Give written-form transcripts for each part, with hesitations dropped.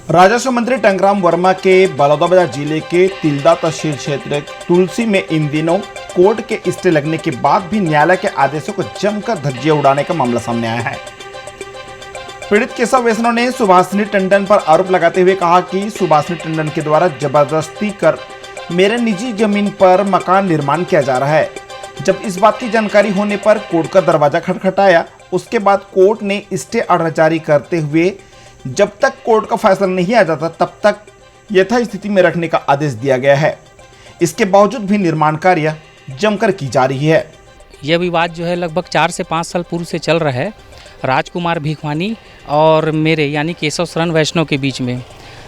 राजस्व मंत्री टंकराम वर्मा के बलौदाबाजार जिले के तिल्दा तहसील क्षेत्र तुलसी में इन दिनों कोर्ट के स्टे लगने के बाद भी न्यायालय के आदेशों को जमकर धज्जियां उड़ाने का मामला सामने आया है। पीड़ित केशव वैष्णव ने सुभाषिनी टंडन पर आरोप लगाते हुए कहा कि सुभाषिनी टंडन के द्वारा जबरदस्ती कर मेरे निजी जमीन पर मकान निर्माण किया जा रहा है। जब इस बात की जानकारी होने पर कोर्ट का दरवाजा खटखटाया, उसके बाद कोर्ट ने स्टे ऑर्डर जारी करते हुए जब तक कोर्ट का फैसला नहीं आ जाता तब तक यथास्थिति में रखने का आदेश दिया गया है। इसके बावजूद भी निर्माण कार्य जमकर की जा रही है। यह विवाद जो है लगभग 4 से 5 साल पूर्व से चल रहा है राजकुमार भिखवानी और मेरे यानी केशव शरण वैष्णव के बीच में।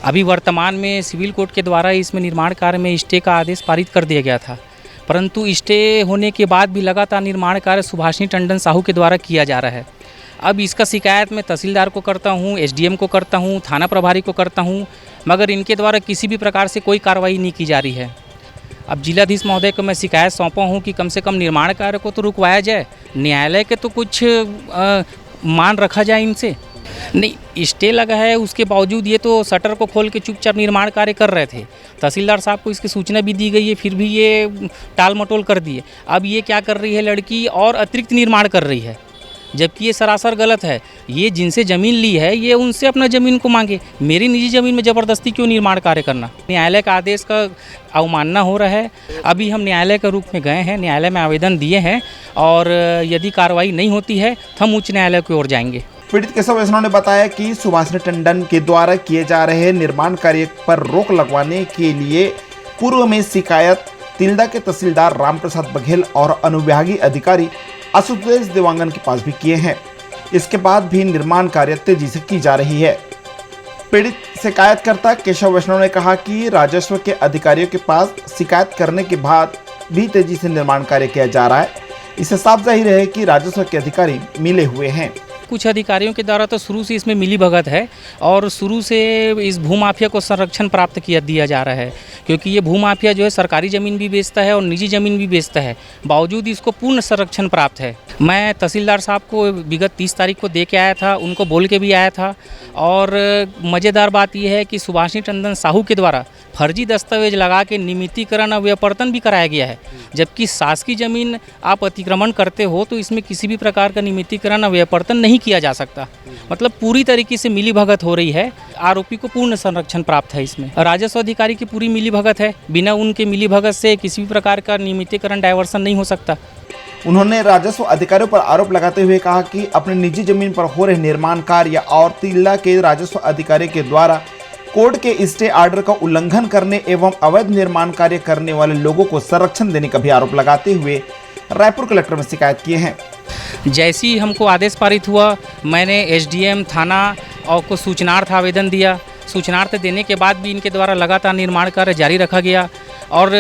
अभी वर्तमान में सिविल कोर्ट के द्वारा इसमें निर्माण कार्य में स्टे का आदेश पारित कर दिया गया था, परंतु स्टे होने के बाद भी लगातार निर्माण कार्य सुभाषिनी टंडन साहू के द्वारा किया जा रहा है। अब इसका शिकायत मैं तहसीलदार को करता हूँ, एसडीएम को करता हूँ, थाना प्रभारी को करता हूँ, मगर इनके द्वारा किसी भी प्रकार से कोई कार्रवाई नहीं की जा रही है। अब जिलाधीश महोदय को मैं शिकायत सौंपा हूँ कि कम से कम निर्माण कार्य को तो रुकवाया जाए, न्यायालय के तो कुछ मान रखा जाए इनसे। नहीं, स्टे लगा है, उसके बावजूद ये तो शटर को खोल के चुपचाप निर्माण कार्य कर रहे थे। तहसीलदार साहब को इसकी सूचना भी दी गई है, फिर भी ये टाल मटोल कर दिए। अब ये क्या कर रही है, लड़की और अतिरिक्त निर्माण कर रही है, जबकि ये सरासर गलत है। ये जिनसे ज़मीन ली है ये उनसे अपना ज़मीन को मांगे, मेरी निजी ज़मीन में ज़बरदस्ती क्यों निर्माण कार्य करना। न्यायालय का आदेश का अवमानना हो रहा है। अभी हम न्यायालय के रूप में गए हैं, न्यायालय में आवेदन दिए हैं और यदि कार्रवाई नहीं होती है तो हम उच्च न्यायालय की ओर जाएंगे। पीड़ित केशव वैष्णव ने बताया कि सुभाषिनी टंडन के द्वारा किए जा रहे निर्माण कार्य पर रोक लगवाने के लिए पूर्व में शिकायत तिल्दा के तहसीलदार रामप्रसाद बघेल और अनुविभागीय अधिकारी आशुतोष देवांगन के पास भी किए हैं। इसके बाद भी निर्माण कार्य तेजी से की जा रही है। पीड़ित शिकायतकर्ता केशव वैष्णव ने कहा कि राजस्व के अधिकारियों के पास शिकायत करने के बाद भी तेजी से निर्माण कार्य किया जा रहा है। इससे साफ जाहिर है कि राजस्व के अधिकारी मिले हुए हैं। कुछ अधिकारियों के द्वारा तो शुरू से इसमें मिली भगत है और शुरू से इस भूमाफिया को संरक्षण प्राप्त दिया जा रहा है, क्योंकि ये भूमाफिया जो है सरकारी ज़मीन भी बेचता है और निजी ज़मीन भी बेचता है, बावजूद इसको पूर्ण संरक्षण प्राप्त है। मैं तहसीलदार साहब को विगत 30 तारीख को दे के आया था, उनको बोल के भी आया था। और मज़ेदार बात यह है कि सुभाषिनी टंडन साहू के द्वारा फर्जी दस्तावेज लगा के नियमितीकरण और व्यापर्तन भी कराया गया है, जबकि शासकीय ज़मीन आप अतिक्रमण करते हो तो इसमें किसी भी प्रकार का नियमितीकरण और व्यापर्तन नहीं किया जा सकता। मतलब पूरी तरीके से मिली भगत हो रही है। आरोपी को पूर्ण संरक्षण प्राप्त है। इसमें राजस्व अधिकारी की पूरी मिली भगत है, बिना उनके मिली भगत से किसी भी प्रकार का नियमितीकरण डायवर्सन नहीं हो सकता। उन्होंने राजस्व अधिकारियों पर आरोप लगाते हुए कहा कि अपने निजी जमीन पर हो रहे निर्माण कार्य और तिल्दा के राजस्व अधिकारी के द्वारा कोर्ट के स्टे ऑर्डर का उल्लंघन करने एवं अवैध निर्माण कार्य करने वाले लोगों को संरक्षण देने का भी आरोप लगाते हुए रायपुर कलेक्टर में शिकायत किए हैं। जैसे ही हमको आदेश पारित हुआ, मैंने एसडीएम थाना और को सूचनार्थ आवेदन दिया। सूचनार्थ देने के बाद भी इनके द्वारा लगातार निर्माण कार्य जारी रखा गया और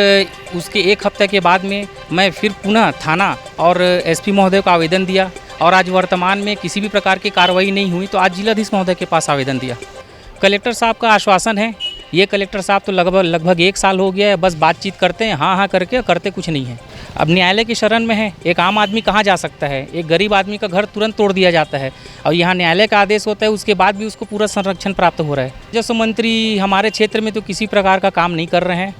उसके 1 हफ्ते के बाद में मैं फिर पुनः थाना और एसपी महोदय को आवेदन दिया और आज वर्तमान में किसी भी प्रकार की कार्रवाई नहीं हुई, तो आज जिलाधीश महोदय के पास आवेदन दिया। कलेक्टर साहब का आश्वासन है, ये कलेक्टर साहब तो लगभग 1 साल हो गया है, बस बातचीत करते हैं, हाँ करके करते कुछ नहीं है। अब न्यायालय की शरण में है। एक आम आदमी कहाँ जा सकता है? एक गरीब आदमी का घर तुरंत तोड़ दिया जाता है और यहाँ न्यायालय का आदेश होता है, उसके बाद भी उसको पूरा संरक्षण प्राप्त हो रहा है। राजस्व मंत्री हमारे क्षेत्र में तो किसी प्रकार का काम नहीं कर रहे हैं,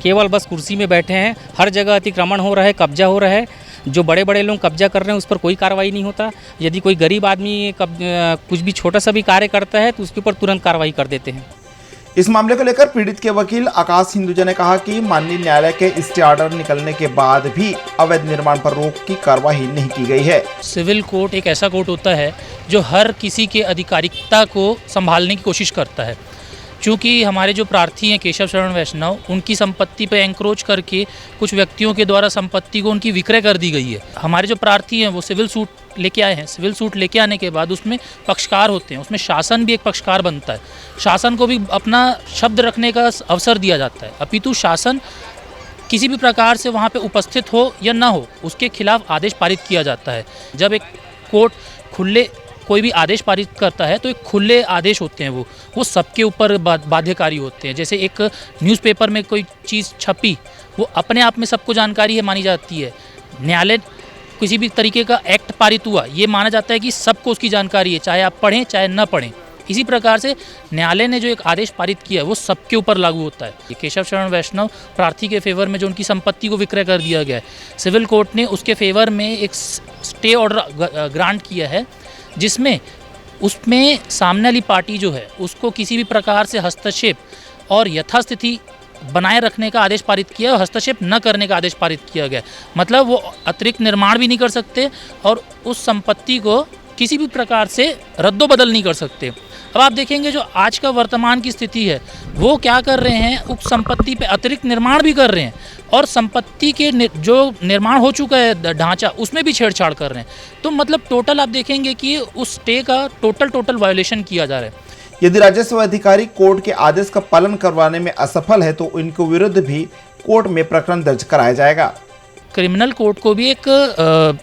केवल बस कुर्सी में बैठे हैं। हर जगह अतिक्रमण हो रहा है, कब्जा हो रहा है। जो बड़े बड़े लोग कब्जा कर रहे हैं उस पर कोई कार्रवाई नहीं होता। यदि कोई गरीब आदमी कुछ भी छोटा सा भी कार्य करता है तो उसके ऊपर तुरंत कार्रवाई कर देते हैं। इस मामले को लेकर पीड़ित के वकील आकाश हिंदुजा ने कहा कि माननीय न्यायालय के स्टे ऑर्डर निकलने के बाद भी अवैध निर्माण पर रोक की कार्रवाई नहीं की गई है। सिविल कोर्ट एक ऐसा कोर्ट होता है जो हर किसी के अधिकारिकता को संभालने की कोशिश करता है। चूँकि हमारे जो प्रार्थी हैं केशव शरण वैष्णव, उनकी संपत्ति पर एंक्रोच करके कुछ व्यक्तियों के द्वारा संपत्ति को उनकी विक्रय कर दी गई है। हमारे जो प्रार्थी हैं वो सिविल सूट लेके आए हैं। सिविल सूट लेके आने के बाद उसमें पक्षकार होते हैं, उसमें शासन भी एक पक्षकार बनता है। शासन को भी अपना शब्द रखने का अवसर दिया जाता है, अपितु शासन किसी भी प्रकार से वहाँ पे उपस्थित हो या ना हो, उसके खिलाफ आदेश पारित किया जाता है। जब एक कोर्ट कोई भी आदेश पारित करता है तो एक खुले आदेश होते हैं, वो सबके ऊपर बाध्यकारी होते हैं। जैसे एक न्यूज़पेपर में कोई चीज़ छपी, वो अपने आप में सबको जानकारी है मानी जाती है। न्यायालय किसी भी तरीके का एक्ट पारित हुआ, ये माना जाता है कि सबको उसकी जानकारी है, चाहे आप पढ़ें चाहे न पढ़ें। इसी प्रकार से न्यायालय ने जो एक आदेश पारित किया है वो सबके ऊपर लागू होता है। ये केशव शरण वैष्णव प्रार्थी के फेवर में जो उनकी संपत्ति को विक्रय कर दिया गया है, सिविल कोर्ट ने उसके फेवर में एक स्टे ऑर्डर ग्रांट किया है, जिसमें उसमें सामने वाली पार्टी जो है उसको किसी भी प्रकार से हस्तक्षेप और यथास्थिति बनाए रखने का आदेश पारित किया और हस्तक्षेप न करने का आदेश पारित किया गया। मतलब वो अतिरिक्त निर्माण भी नहीं कर सकते और उस संपत्ति को किसी भी प्रकार से रद्दोबदल नहीं कर सकते। अब आप देखेंगे जो आज का वर्तमान की स्थिति है वो क्या कर रहे हैं, उप संपत्ति पे अतिरिक्त निर्माण भी कर रहे हैं और संपत्ति के जो निर्माण हो चुका है ढांचा उसमें भी छेड़छाड़ कर रहे हैं। तो मतलब टोटल आप देखेंगे कि उस स्टे का टोटल वायोलेशन किया जा रहा है। यदि राजस्व अधिकारी कोर्ट के आदेश का पालन करवाने में असफल है तो इनके विरुद्ध भी कोर्ट में प्रकरण दर्ज कराया जाएगा। क्रिमिनल कोर्ट को भी एक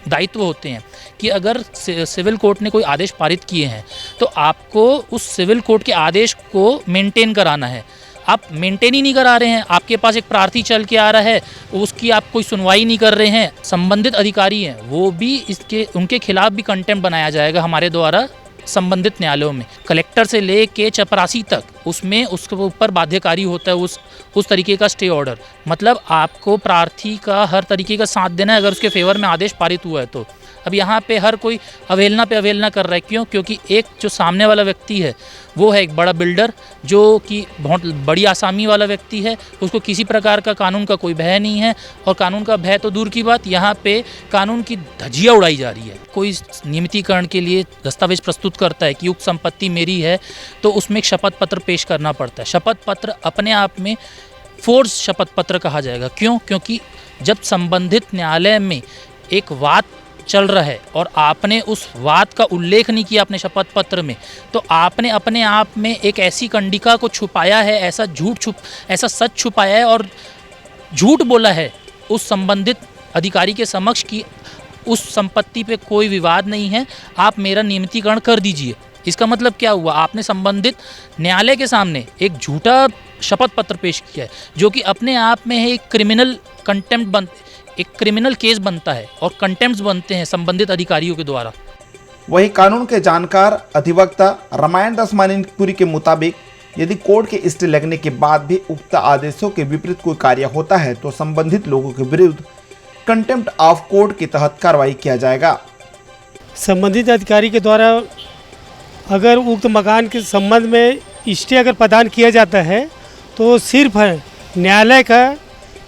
दायित्व होते हैं कि अगर सिविल कोर्ट ने कोई आदेश पारित किए हैं तो आपको उस सिविल कोर्ट के आदेश को मेंटेन कराना है। आप मेंटेन ही नहीं करा रहे हैं, आपके पास एक प्रार्थी चल के आ रहा है, उसकी आप कोई सुनवाई नहीं कर रहे हैं, संबंधित अधिकारी हैं वो भी उनके खिलाफ भी कंटेम्प्ट बनाया जाएगा हमारे द्वारा संबंधित न्यायालयों में। कलेक्टर से ले के चपरासी तक उसमें उसके ऊपर बाध्यकारी होता है उस तरीके का स्टे ऑर्डर। मतलब आपको प्रार्थी का हर तरीके का साथ देना है अगर उसके फेवर में आदेश पारित हुआ है तो। अब यहाँ पे हर कोई अवहेलना पे अवहेलना कर रहा है। क्यों? क्योंकि एक जो सामने वाला व्यक्ति है वो है एक बड़ा बिल्डर जो कि बहुत बड़ी आसामी वाला व्यक्ति है, उसको किसी प्रकार का कानून का कोई भय नहीं है। और कानून का भय तो दूर की बात, यहाँ पे कानून की धज्जियाँ उड़ाई जा रही है। कोई नियमितीकरण के लिए दस्तावेज प्रस्तुत करता है कि उक्त संपत्ति मेरी है तो उसमें एक शपथ पत्र पेश करना पड़ता है। शपथ पत्र अपने आप में फोर्स शपथ पत्र कहा जाएगा। क्यों? क्योंकि जब संबंधित न्यायालय में एक वाद चल रहा है और आपने उस वाद का उल्लेख नहीं किया अपने शपथ पत्र में, तो आपने अपने आप में एक ऐसी कंडिका को छुपाया है, ऐसा सच छुपाया है और झूठ बोला है उस संबंधित अधिकारी के समक्ष कि उस संपत्ति पे कोई विवाद नहीं है, आप मेरा नियमितीकरण कर दीजिए। इसका मतलब क्या हुआ? आपने संबंधित न्यायालय के सामने एक झूठा शपथ पत्र पेश किया है जो कि अपने आप में एक क्रिमिनल कंटेम्प्ट एक क्रिमिनल केस बनता है और कंटेम्प्ट्स बनते हैं संबंधित अधिकारियों के द्वारा। वही कानून के जानकार अधिवक्ता रामायण दास मानिकपुरी के मुताबिक यदि कोर्ट के स्टे लगने के बाद भी उक्त आदेशों के विपरीत कोई कार्य होता है तो संबंधित लोगों के विरुद्ध कंटेम्प्ट ऑफ कोर्ट के तहत कार्रवाई किया जाएगा। संबंधित अधिकारी के द्वारा अगर उक्त मकान के संबंध में स्टे अगर प्रदान किया जाता है तो सिर्फ न्यायालय का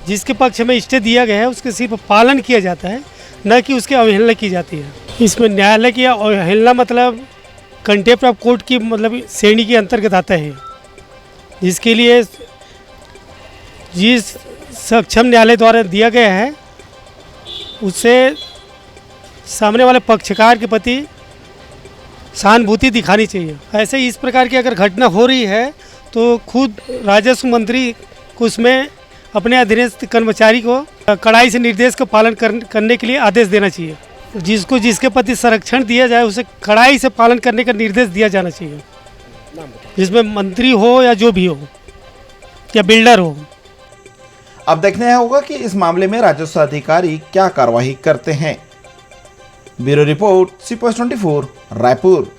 जिसके पक्ष में स्टे दिया गया है उसके सिर्फ पालन किया जाता है, न कि उसकी अवहेलना की जाती है। इसमें न्यायालय की अवहेलना मतलब कंटेम्प्ट ऑफ कोर्ट की मतलब श्रेणी के अंतर्गत आता है, जिसके लिए जिस सक्षम न्यायालय द्वारा दिया गया है उससे सामने वाले पक्षकार के प्रति सहानुभूति दिखानी चाहिए। ऐसे इस प्रकार की अगर घटना हो रही है तो खुद राजस्व मंत्री को उसमें अपने अधीनस्थ कर्मचारी को कड़ाई से निर्देश का पालन करने के लिए आदेश देना चाहिए। जिसके प्रति संरक्षण दिया जाए उसे कड़ाई से पालन करने का निर्देश दिया जाना चाहिए, जिसमें मंत्री हो या जो भी हो या बिल्डर हो। अब देखना होगा कि इस मामले में राजस्व अधिकारी क्या कार्रवाई करते हैं। Bureau report CPOST 24 Raipur.